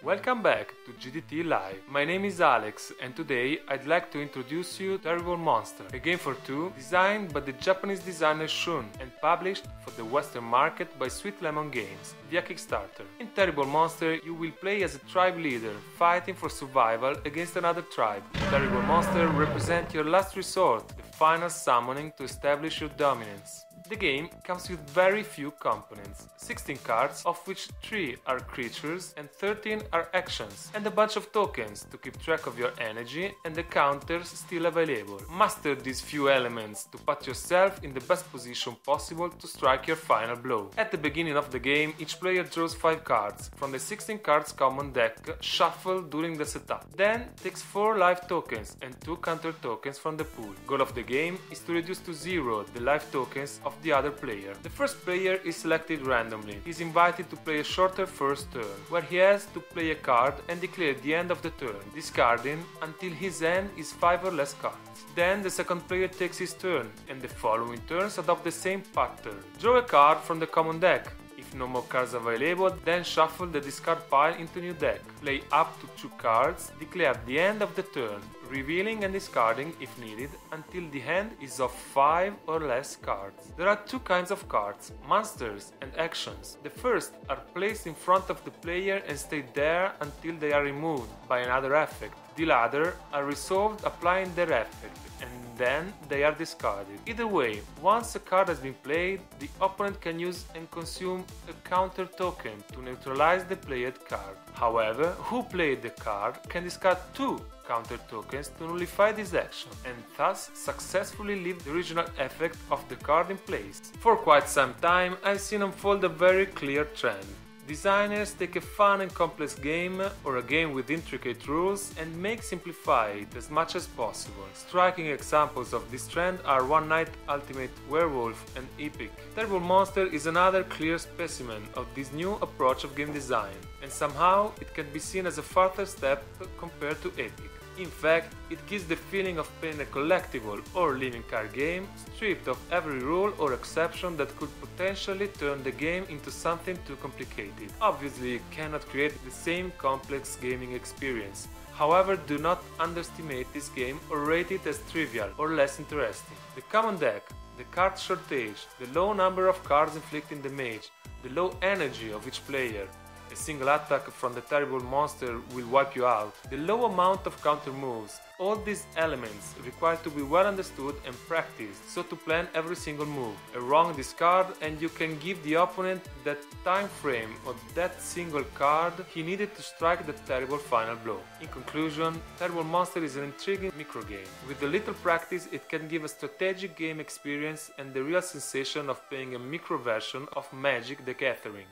Welcome back to GDT Live. My name is Alex and today I'd like to introduce you Terrible Monster, a game for two designed by the Japanese designer Shun and published for the Western market by Sweet Lemon Games via Kickstarter. In Terrible Monster you will play as a tribe leader fighting for survival against another tribe. Terrible Monster represents your last resort, the final summoning to establish your dominance. The game comes with very few components, 16 cards, of which 3 are creatures and 13 are actions, and a bunch of tokens to keep track of your energy and the counters still available. Master these few elements to put yourself in the best position possible to strike your final blow. At the beginning of the game, each player draws 5 cards from the 16 cards common deck shuffled during the setup. Then takes 4 life tokens and 2 counter tokens from the pool. Goal of the game is to reduce to 0 the life tokens of the other player. The first player is selected randomly. He is invited to play a shorter first turn, where he has to play a card and declare the end of the turn, discarding until his end is 5 or less cards. Then the second player takes his turn, and the following turns adopt the same pattern. Draw a card from the common deck. If no more cards available, then shuffle the discard pile into new deck. Play up to 2 cards, declare the end of the turn, revealing and discarding if needed until the hand is of 5 or less cards. There are 2 kinds of cards, monsters and actions. The first are placed in front of the player and stay there until they are removed by another effect. The latter are resolved applying their effect, and then they are discarded. Either way, once a card has been played, the opponent can use and consume a counter token to neutralize the played card. However, who played the card can discard 2 counter tokens to nullify this action, and thus successfully leave the original effect of the card in place. For quite some time, I've seen unfold a very clear trend. Designers take a fun and complex game or a game with intricate rules and make simplify it as much as possible. Striking examples of this trend are One Night Ultimate Werewolf and Epic. Terrible Monster is another clear specimen of this new approach of game design, and somehow it can be seen as a further step compared to Epic. In fact, it gives the feeling of playing a collectible or living card game, stripped of every rule or exception that could potentially turn the game into something too complicated. Obviously, you cannot create the same complex gaming experience. However, do not underestimate this game or rate it as trivial or less interesting. The common deck, the card shortage, the low number of cards inflicting damage, the low energy of each player, a single attack from the Terrible Monster will wipe you out, the low amount of counter moves. All these elements require to be well understood and practiced, so to plan every single move. A wrong discard and you can give the opponent that time frame of that single card he needed to strike the terrible final blow. In conclusion, Terrible Monster is an intriguing microgame. With a little practice it can give a strategic game experience and the real sensation of playing a micro version of Magic the Gathering.